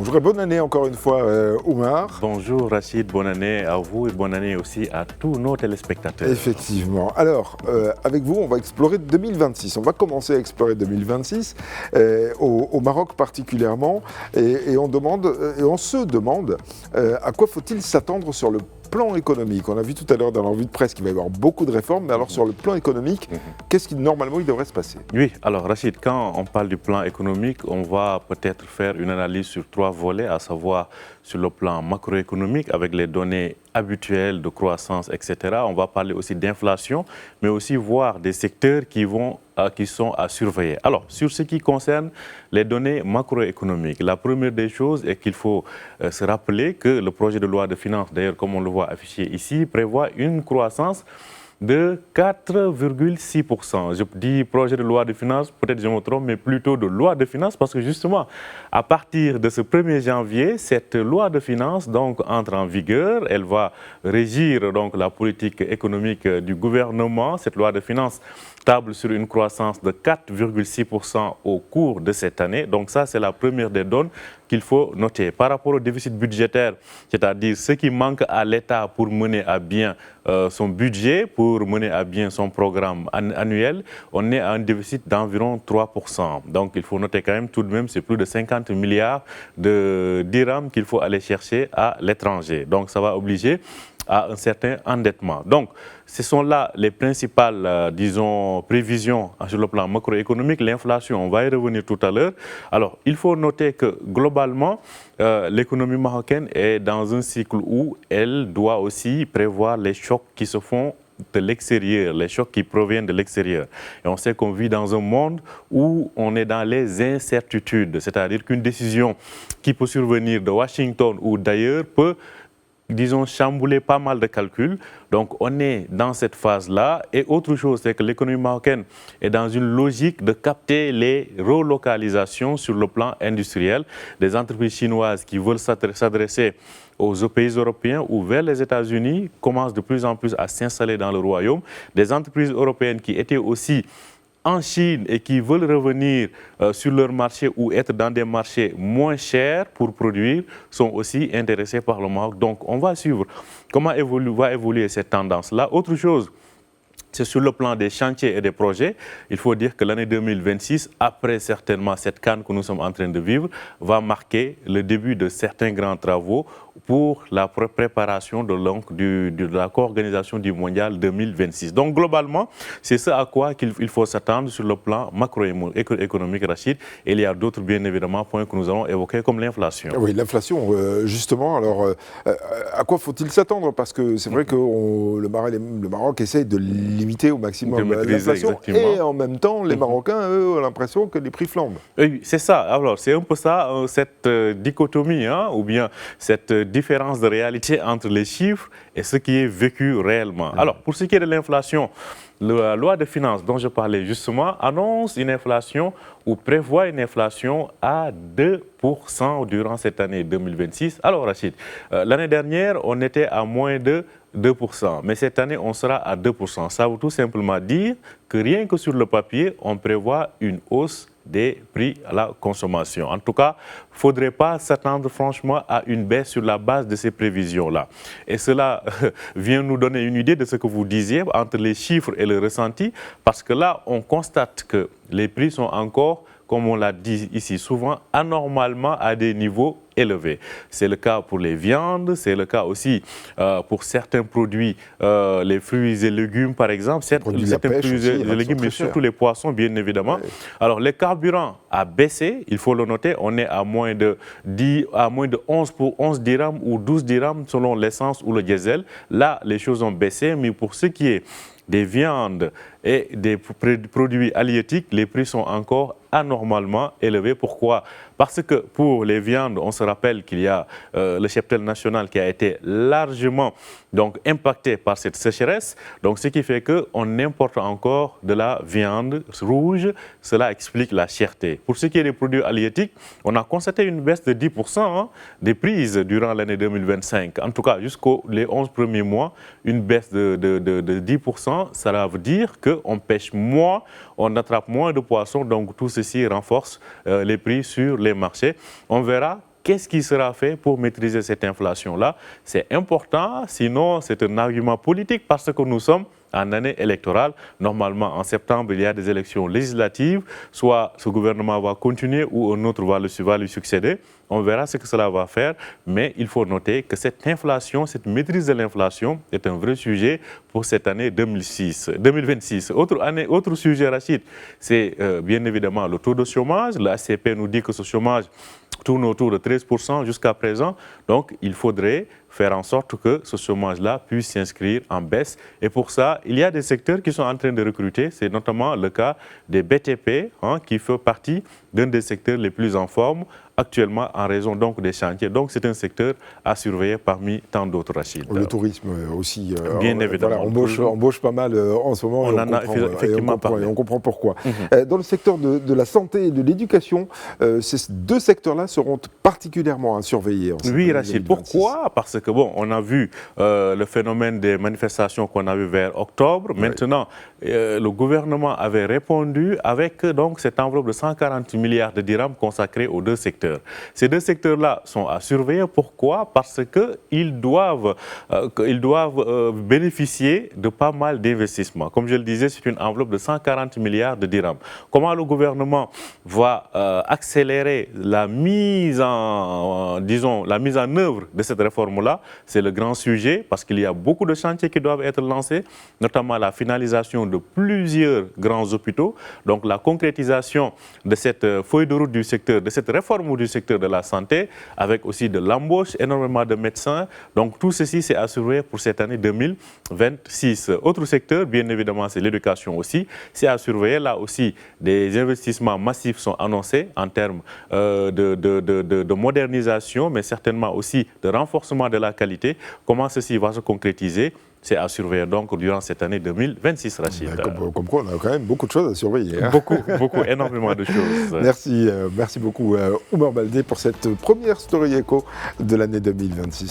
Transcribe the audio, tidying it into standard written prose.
Bonjour et bonne année encore une fois, Oumar. Bonjour Rachid, bonne année à vous et bonne année aussi à tous nos téléspectateurs. Effectivement. Alors, avec vous, on va explorer 2026. On va commencer à explorer 2026, au Maroc particulièrement, et on se demande à quoi faut-il s'attendre sur le plan économique. On a vu tout à l'heure dans l'envie de presse qu'il va y avoir beaucoup de réformes, mais alors sur le plan économique, qu'est-ce qui normalement il devrait se passer? Oui, alors Rachid, quand on parle du plan économique, on va peut-être faire une analyse sur trois volets, à savoir sur le plan macroéconomique avec les données habituelles de croissance, etc. On va parler aussi d'inflation, mais aussi voir des secteurs qui sont à surveiller. Alors, sur ce qui concerne les données macroéconomiques, la première des choses est qu'il faut se rappeler que le projet de loi de finances, d'ailleurs comme on le voit affiché ici, prévoit une croissance de 4,6%. Je dis projet de loi de finances, peut-être je me trompe, mais plutôt de loi de finances, parce que justement, à partir de ce 1er janvier, cette loi de finances donc, entre en vigueur. Elle va régir donc, la politique économique du gouvernement. Cette loi de finances table sur une croissance de 4,6% au cours de cette année. Donc ça, c'est la première des données qu'il faut noter. Par rapport au déficit budgétaire, c'est-à-dire ce qui manque à l'État pour mener à bien son budget, pour mener à bien son programme annuel, on est à un déficit d'environ 3%. Donc il faut noter quand même tout de même, c'est plus de 50 milliards de dirhams qu'il faut aller chercher à l'étranger. Donc ça va obliger à un certain endettement. Donc, ce sont là les principales, prévisions sur le plan macroéconomique. L'inflation, on va y revenir tout à l'heure. Alors, il faut noter que globalement, l'économie marocaine est dans un cycle où elle doit aussi prévoir les chocs qui se font de l'extérieur, les chocs qui proviennent de l'extérieur. Et on sait qu'on vit dans un monde où on est dans les incertitudes, c'est-à-dire qu'une décision qui peut survenir de Washington ou d'ailleurs peut chambouler pas mal de calculs. Donc, on est dans cette phase-là. Et autre chose, c'est que l'économie marocaine est dans une logique de capter les relocalisations sur le plan industriel. Des entreprises chinoises qui veulent s'adresser aux pays européens ou vers les États-Unis commencent de plus en plus à s'installer dans le royaume. Des entreprises européennes qui étaient aussi en Chine et qui veulent revenir sur leur marché ou être dans des marchés moins chers pour produire sont aussi intéressés par le Maroc. Donc, on va suivre comment va évoluer cette tendance-là. Autre chose, c'est sur le plan des chantiers et des projets. Il faut dire que l'année 2026, après certainement cette canne que nous sommes en train de vivre, va marquer le début de certains grands travaux pour la préparation de la co-organisation du Mondial 2026. Donc globalement, c'est ce à quoi il faut s'attendre sur le plan macroéconomique, Rachid. Et il y a d'autres, bien évidemment, points que nous allons évoquer, comme l'inflation. Oui, l'inflation, justement. Alors, à quoi faut-il s'attendre? Parce que c'est vrai que le Maroc essaye de limiter au maximum l'inflation. Et en même temps, les Marocains, eux, ont l'impression que les prix flambent. Oui, c'est ça. Alors, c'est un peu ça, cette dichotomie, ou bien cette différence de réalité entre les chiffres et ce qui est vécu réellement. Alors, pour ce qui est de l'inflation, la loi de finances dont je parlais justement annonce une inflation ou prévoit une inflation à 2% durant cette année 2026. Alors, Rachid, l'année dernière, on était à moins de 2%, mais cette année, on sera à 2%. Ça veut tout simplement dire que rien que sur le papier, on prévoit une hausse des prix à la consommation. En tout cas, il ne faudrait pas s'attendre franchement à une baisse sur la base de ces prévisions-là. Et cela vient nous donner une idée de ce que vous disiez entre les chiffres et le ressenti, parce que là, on constate que les prix sont encore, comme on l'a dit ici souvent, anormalement à des niveaux élevés. C'est le cas pour les viandes, c'est le cas aussi pour certains produits, les fruits et légumes par exemple, certains fruits et légumes, mais surtout les poissons bien évidemment. Ouais. Alors les carburants a baissé, il faut le noter, on est à moins de 11 dirhams ou 12 dirhams selon l'essence ou le diesel. Là, les choses ont baissé, mais pour ce qui est des viandes et des produits halieutiques, les prix sont encore anormalement élevés. Pourquoi? Parce que pour les viandes, on se rappelle qu'il y a le cheptel national qui a été largement impacté par cette sécheresse. Donc, ce qui fait qu'on importe encore de la viande rouge. Cela explique la cherté. Pour ce qui est des produits halieutiques, on a constaté une baisse de 10% des prises durant l'année 2025. En tout cas, jusqu'aux 11 premiers mois, une baisse de 10%. Cela veut dire qu'on pêche moins, on attrape moins de poissons. Donc, tout ceci renforce les prix sur les marchés. On verra qu'est-ce qui sera fait pour maîtriser cette inflation-là? C'est important, sinon c'est un argument politique parce que nous sommes en année électorale. Normalement, en septembre, il y a des élections législatives. Soit ce gouvernement va continuer ou un autre va lui succéder. On verra ce que cela va faire. Mais il faut noter que cette inflation, cette maîtrise de l'inflation est un vrai sujet pour cette année 2026. Autre sujet, Rachid, c'est bien évidemment le taux de chômage. L'ACP nous dit que ce chômage tourne autour de 13% jusqu'à présent. Donc, il faudrait faire en sorte que ce chômage-là puisse s'inscrire en baisse. Et pour ça, il y a des secteurs qui sont en train de recruter. C'est notamment le cas des BTP, qui fait partie d'un des secteurs les plus en forme actuellement en raison donc des chantiers. Donc c'est un secteur à surveiller parmi tant d'autres, Rachid. Le tourisme aussi. Bien évidemment. Voilà, embauche pas mal en ce moment. On en a effectivement parlé. Et on comprend pourquoi. Dans le secteur de la santé et de l'éducation, ces deux secteurs-là seront particulièrement à surveiller. Oui, Rachid. Pourquoi? Parce que bon, on a vu le phénomène des manifestations qu'on a vu vers octobre. Oui. Maintenant, le gouvernement avait répondu avec donc cette enveloppe de 140 milliards de dirhams consacrés aux deux secteurs. Ces deux secteurs-là sont à surveiller. Pourquoi? Parce qu'ils doivent bénéficier de pas mal d'investissements. Comme je le disais, c'est une enveloppe de 140 milliards de dirhams. Comment le gouvernement va accélérer la mise en œuvre de cette réforme-là? C'est le grand sujet parce qu'il y a beaucoup de chantiers qui doivent être lancés, notamment la finalisation de plusieurs grands hôpitaux. Donc la concrétisation de cette feuille de route du secteur, de cette réforme du secteur de la santé, avec aussi de l'embauche, énormément de médecins. Donc tout ceci, c'est assuré pour cette année 2026. Autre secteur, bien évidemment, c'est l'éducation aussi. C'est à surveiller. Là aussi, des investissements massifs sont annoncés en termes de modernisation, mais certainement aussi de renforcement de la qualité. Comment ceci va se concrétiser? C'est à surveiller donc durant cette année 2026, Rachid. Comme quoi, on a quand même beaucoup de choses à surveiller. Beaucoup, énormément de choses. Merci beaucoup, Oumar Baldé, pour cette première Story Echo de l'année 2026.